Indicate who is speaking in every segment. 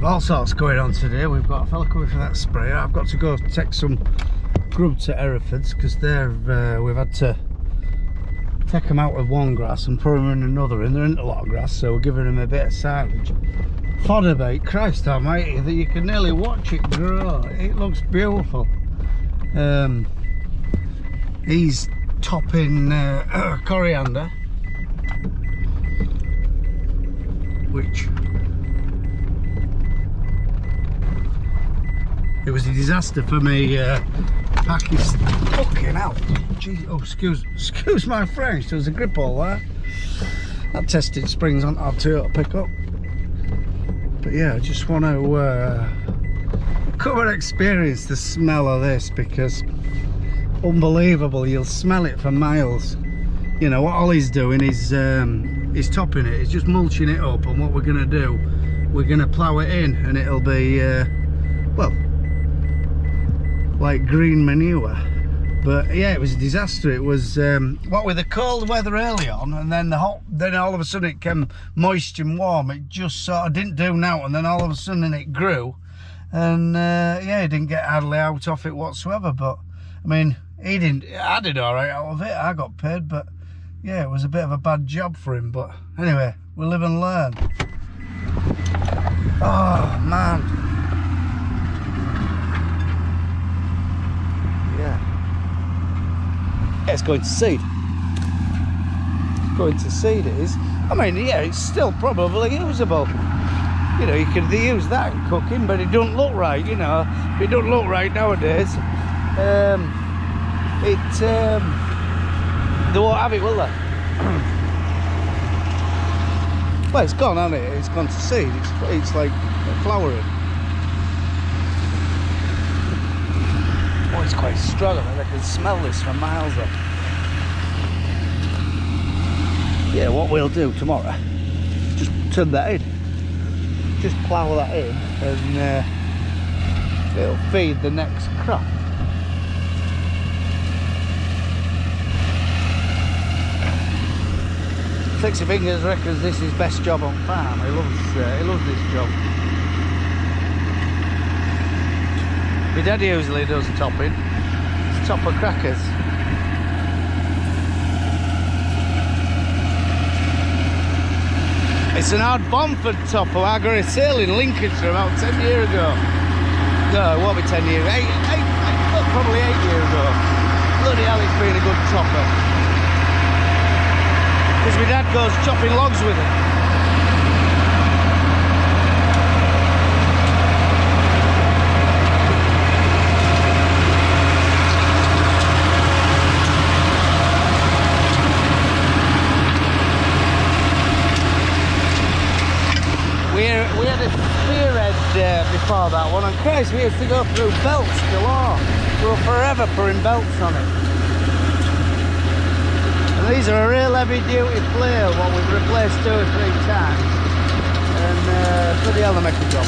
Speaker 1: Right, all sorts going on today. We've got a fella coming for that sprayer. I've got to go take some grub to Herefords because we've had to take them out of one grass and put them in another, and there isn't a lot of grass, so we're giving them a bit of silage. Fodder bait, Christ almighty, that you can nearly watch it grow. It looks beautiful. He's topping coriander, which it was a disaster for me packing. Fucking hell. Jeez, oh, excuse my French, there was a grip hole there. That tested springs on our two to pick up. But yeah, I just want to come and experience the smell of this, because unbelievable, you'll smell it for miles. You know what Ollie's doing is he's topping it, he's just mulching it up, and what we're going to do, we're going to plough it in, and it'll be well, like green manure. But yeah, it was a disaster. It was what with the cold weather early on, and then the hot, then all of a sudden it came moist and warm. It just sort of didn't do now, and then all of a sudden it grew, and yeah, he didn't get hardly out of it whatsoever. But I mean, he didn't. I did all right out of it. I got paid, but yeah, it was a bit of a bad job for him. But anyway, we'll live and learn. Oh man. It's going to seed. It's going to seed, it is. I mean, yeah, it's still probably usable. You know, you can use that in cooking, but it don't look right, you know. It don't look right nowadays. They won't have it, will they? Well, it's gone, hasn't it? It's gone to seed. It's like flowering. Oh, it's quite strong. I can smell this from miles up. Yeah, what we'll do tomorrow, just turn that in. Just plough that in, and it'll feed the next crop. Flexy Fingers reckons this is best job on farm. He loves this job. My dad usually does topping. It's topper crackers. It's an hard Bomford topper. I got a sale in Lincolnshire about 10 years ago. No, it won't be 10 years. Probably 8 years ago. Bloody hell, it's been a good topper. Because my dad goes chopping logs with it. We had a spearhead before that one, and Christ, we used to go through belts galore. We were forever putting belts on it. And these are a real heavy duty flail, what we've replaced 2 or 3 times. And bloody hell, they make a job.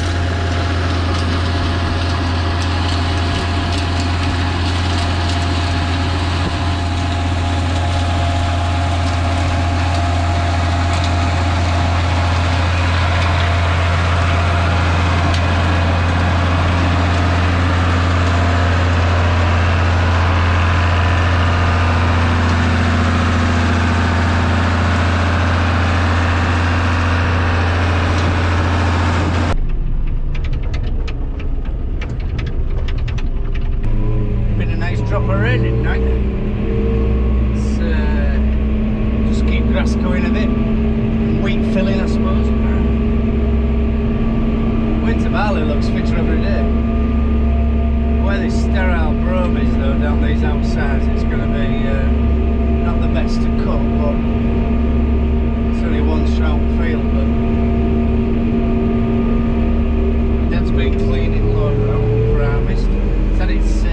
Speaker 1: Going a bit, wheat filling, I suppose. Winter barley looks fitter every day. Where this sterile brome is though down these outsides, it's going to be not the best to cut, but it's only one strong field. But Dad's been cleaning load around for harvest. It's had its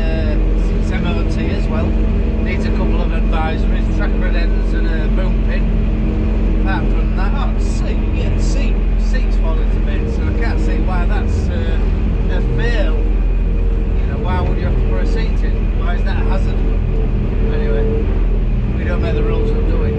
Speaker 1: MOT as well. Needs a couple of advisories, tracker ends and a boom pin. Apart from that, oh, seat's falling to bits, and I can't see why that's a fail. You know, why would you have to put a seat in? Why is that a hazard? Anyway, we don't make the rules of doing.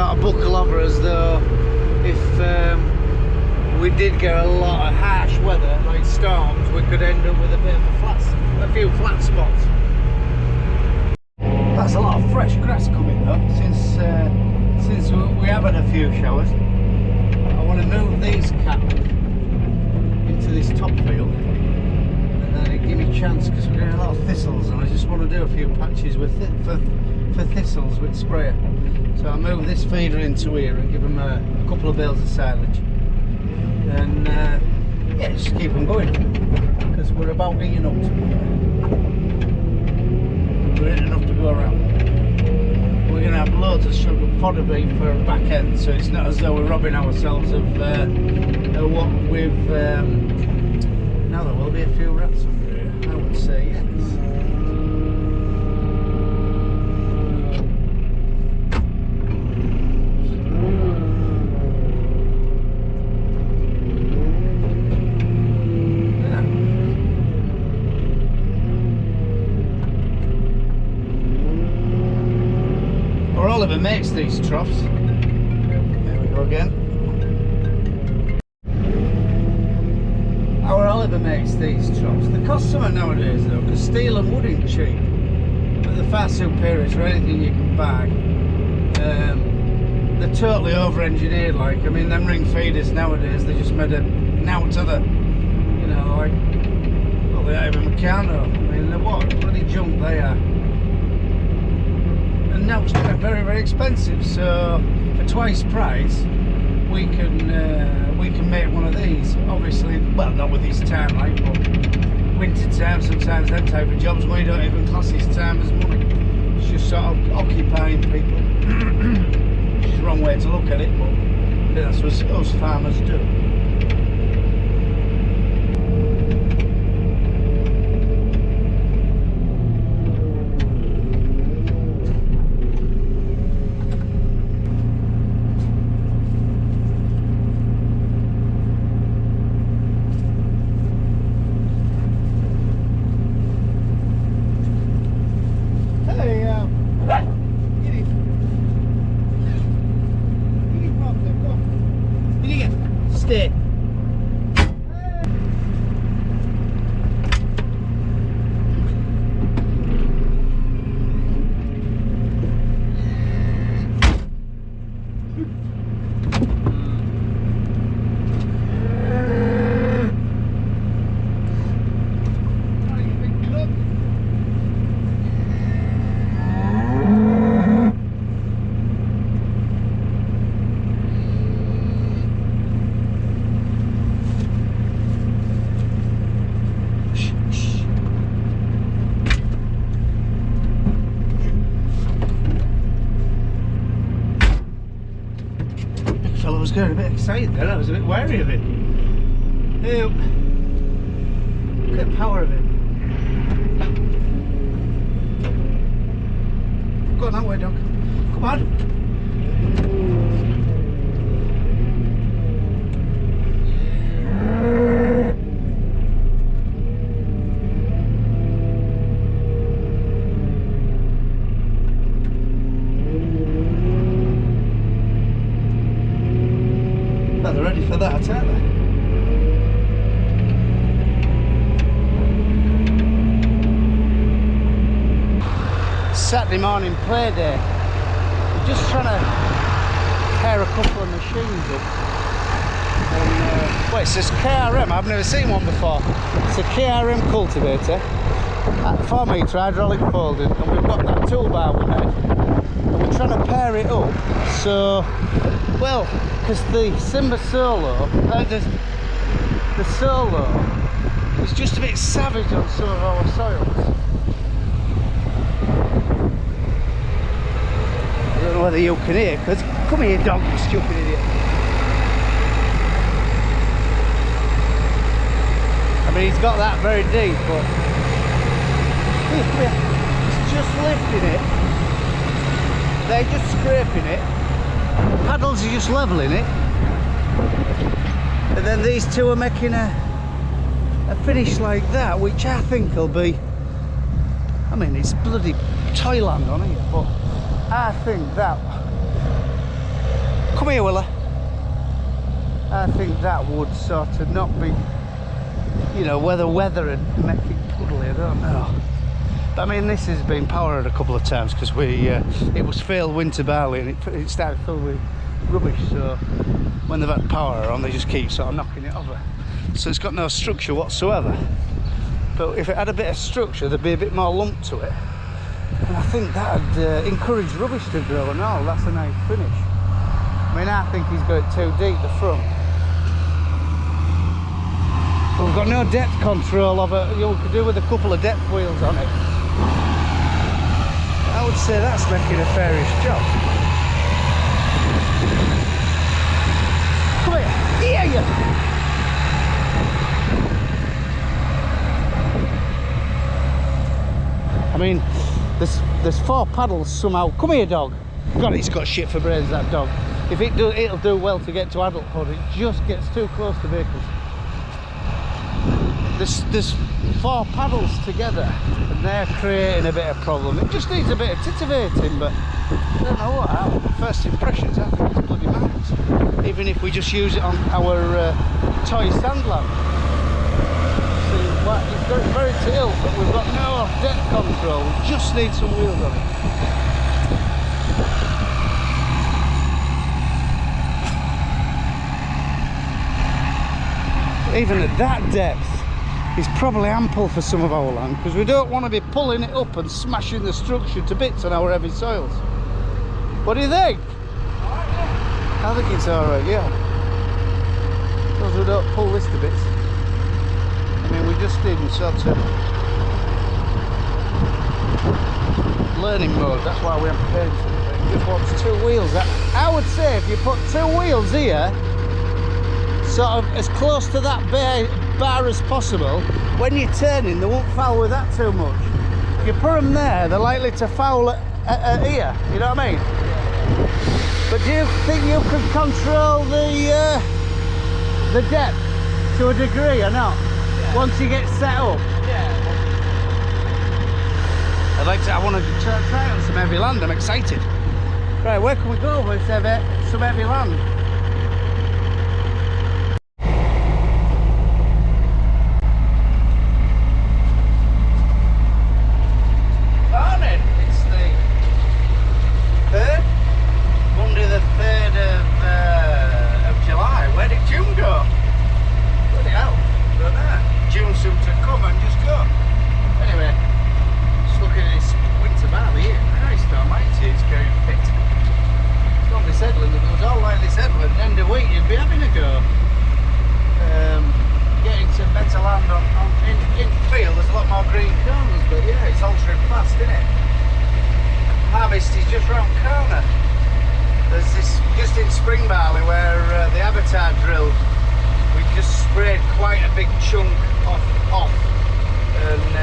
Speaker 1: sort of buckle over as though if we did get a lot of harsh weather, like storms, we could end up with a bit of a few flat spots. That's a lot of fresh grass coming though, since we have had a few showers. I want to move these cattle into this top field, and then it give me a chance because we're getting a lot of thistles, and I just want to do a few patches with for thistles with sprayer. So I'll move this feeder into here and give them a couple of bales of silage, and yeah, just keep them going because we're about eating up. We're eating enough to go around. We're going to have loads of sugar fodder beef for back end, so it's not as though we're robbing ourselves of what we've. Now there will be a few rats under here, I would say yes. Oliver makes these troughs. There we go again. Our Oliver makes these troughs. They cost something nowadays though, because steel and wood ain't cheap. But they're far superior to anything you can buy. They're totally over-engineered. Like, I mean, them ring feeders nowadays, they just made a now to the, you know, like, well, they ain't even Meccano. I mean, they're what bloody junk they are. And now it's very, very expensive, so for twice price we can make one of these. Obviously, well, not with this time, like, but winter time, sometimes them type of jobs we don't even class this time as money. It's just sort of occupying people. Which is the wrong way to look at it, but that's what us farmers do. Stay. I was getting a bit excited then, I was a bit wary of it. Look at the power of it. Go on that way, Doc. Come on. They're ready for that, aren't they? Saturday morning play day. We're just trying to pair a couple of machines up. And, well, it says KRM, I've never seen one before. It's a KRM cultivator at 4 metre hydraulic folding, and we've got that toolbar we made. And we're trying to pair it up so, well, because the Simba Solo, the Solo is just a bit savage on some of our soils. I don't know whether you can hear, because come here, dog, you stupid idiot. I mean, he's got that very deep, but here, come here. It's just lifting it. They're just scraping it. Paddles are just levelling it, and then these two are making a finish like that, which I think will be, I mean, it's bloody Thailand on here, but I think that here, Willa. I think that would sort of not be, you know, weather and make it puddly, I don't know. But I mean, this has been powered a couple of times because it was failed winter barley and it started filled with rubbish, so when they've had power on they just keep sort of knocking it over. So it's got no structure whatsoever. But if it had a bit of structure there'd be a bit more lump to it. And I think that'd encourage rubbish to grow and all. That's a nice finish. I mean, I think he's got it too deep, the front. But we've got no depth control of it. You know, we could do with a couple of depth wheels on it. I would say that's making a fairish job. Come here! Here you! I mean, there's 4 paddles somehow. Come here, dog. God, it's got shit for brains, that dog. If it does, it'll do well to get to adulthood. It just gets too close to vehicles. There's 4 paddles together, and they're creating a bit of problem. It just needs a bit of titivating, but I don't know what. First impressions, I think it's bloody mad. Even if we just use it on our toy sand lamp. Well, it's got it very tilt, but we've got no depth control. We just need some wheels on it. Even at that depth, it's probably ample for some of our land, because we don't want to be pulling it up and smashing the structure to bits on our heavy soils. What do you think? I think it's alright, yeah. Because we don't pull this to bits. I mean, we just in sort of learning mode, that's why we haven't paid something. It just wants 2 wheels. I would say if you put 2 wheels here, sort of as close to that bar as possible, when you're turning they won't foul with that too much. If you put them there, they're likely to foul at here, you know what I mean? But do you think you can control the depth to a degree or not? Once you get set up? Yeah. I want to try on some heavy land, I'm excited. Right, where can we go with some heavy land? Morning, it's the 3rd, Monday the 3rd of July. Where did June go? Bloody hell, don't know. June soon to come and just go. Anyway, just looking at this winter barley here. Christ almighty, it's going fit. It's not this headland, if it was all like this headland, end of week you'd be having a go. Getting to better land in field, there's a lot more green corners, but yeah, it's altering fast, isn't it? Harvest is just round the corner. There's this, just in spring barley where the avatar drilled, we just sprayed quite a big chunk off and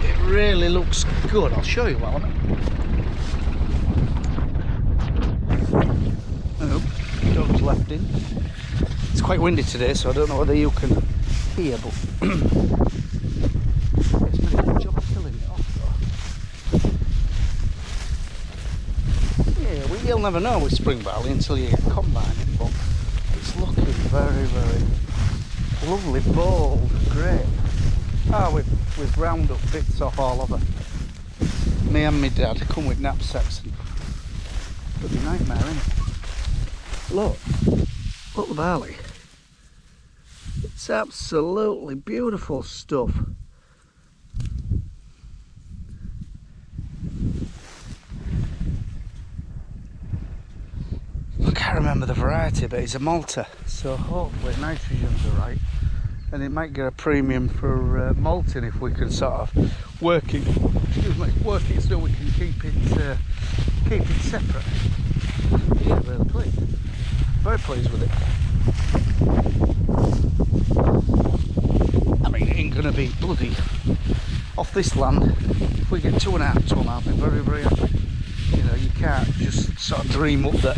Speaker 1: it really looks good. I'll show you while I'm oh, dog's left in. It's quite windy today, so I don't know whether you can hear, but it's been a good job of killing it off though. Yeah, well, you'll never know with spring barley until you combine it, but it's looking very, very lovely, bold, great. Oh, we've round up bits off all over. Me and my dad come with knapsacks and bloody nightmare, innit? Look the barley. It's absolutely beautiful stuff. I can't remember the variety, but it's a Malta, so hopefully nitrogen's alright, and it might get a premium for malting if we can sort of work it so we can keep it separate. Yeah, really pleased. Very pleased with it. I mean, it ain't gonna be bloody off this land. If we get 2.5 ton, I'll be very, very happy. You know, you can't just sort of dream up that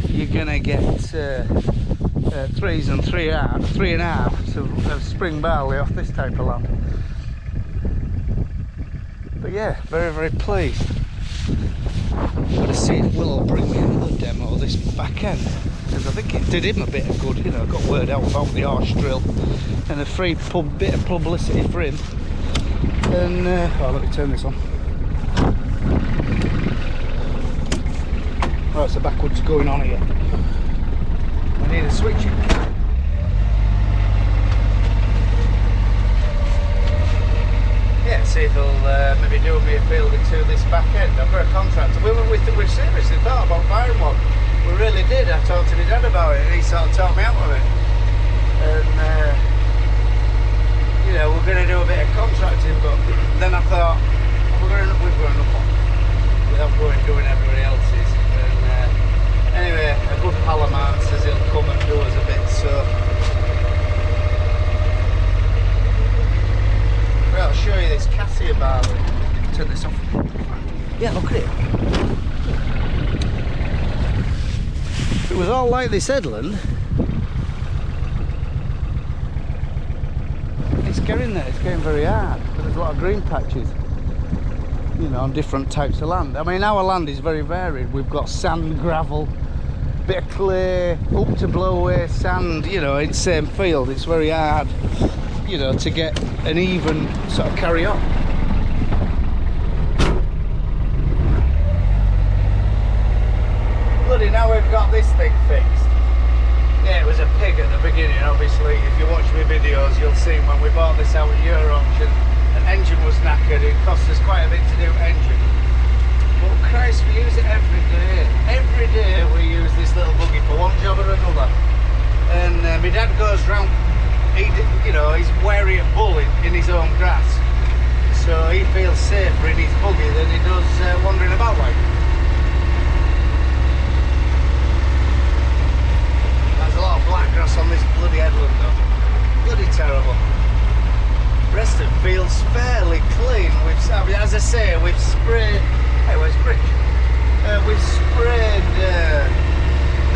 Speaker 1: you're gonna get 3s and 3.5 of spring barley off this type of land. But yeah, very, very pleased. Got to see if Will will bring me another demo this back end, because I think it did him a bit of good, you know, got word out about the arse drill and a free bit of publicity for him. And oh, let me turn this on. Oh, it's a backwards going on here. I need a switch in. Yeah, see if he'll maybe do me a field or two this back end. I've got a contractor. We seriously thought about buying one. We really did. I talked to my dad about it and he sort of talked me out of it. And you know, we're going to do a bit of contracting, but then I thought we've got enough on without going doing everybody else's. And anyway, a good pal of mine says he'll come and do us a bit, so right, I'll show you this cassia barley. Turn this off. Yeah, look at it. If it was all like this headland, it's getting there, it's getting very hard, but there's a lot of green patches, you know, on different types of land. I mean, our land is very varied. We've got sand, gravel, bit of clay, up to blow away sand, you know, in the same field. It's very hard, you know, to get an even sort of carry on. Bloody, now we've got this thing fixed. Yeah, it was a pig at the beginning, obviously. If you watch my videos, you'll see when we bought this out at your auction, an engine was knackered. It cost us quite a bit to do engine. But Christ, we use it every day. Every day we use this little buggy for one job or another. And my dad goes round, you know, he's wary of bull in his own grass. So he feels safer in his buggy than he does wandering about like. There's a lot of black grass on this bloody headland though. Bloody terrible. Rest of the field's fairly clean. I mean, as I say, we've sprayed. Hey, where's Bridge? We've sprayed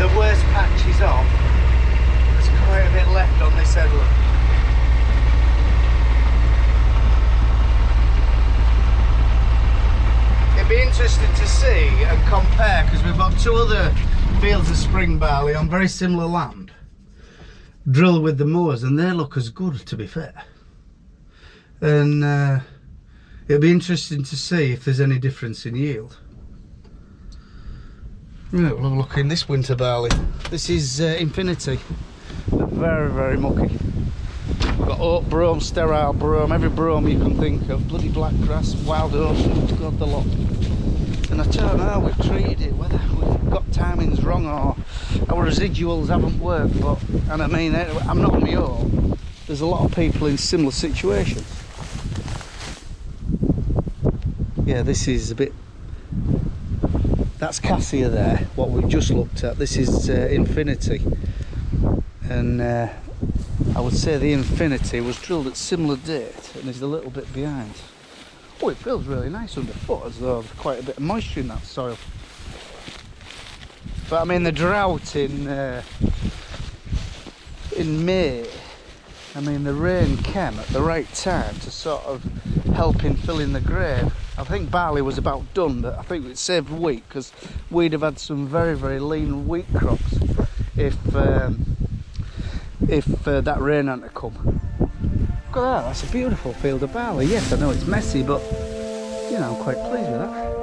Speaker 1: the worst patches off. There's quite a bit left on this headland. It'd be interesting to see and compare, because we've got two other fields of spring barley on very similar land, drilled with the mowers, and they look as good, to be fair. And it'll be interesting to see if there's any difference in yield. Right, we'll have a look in this winter barley. This is Infinity. Very, very mucky. We've got oak brome, sterile brome, every brome you can think of. Bloody black grass, wild ocean, God the lot. And I don't know how we've treated it, whether we've got timings wrong or our residuals haven't worked. But, and I mean, I'm not on my own. There's a lot of people in similar situations. Yeah, this is a bit, that's cassia there, what we've just looked at. This is Infinity, and I would say the Infinity was drilled at similar date and is a little bit behind. Oh, it feels really nice underfoot, as though there's quite a bit of moisture in that soil. But I mean, the drought in May, I mean, the rain came at the right time to sort of help in filling the grave. I think barley was about done, but I think it saved wheat, because we'd have had some very, very lean wheat crops if that rain hadn't come. Look at that, that's a beautiful field of barley. Yes, I know it's messy, but you know, I'm quite pleased with that.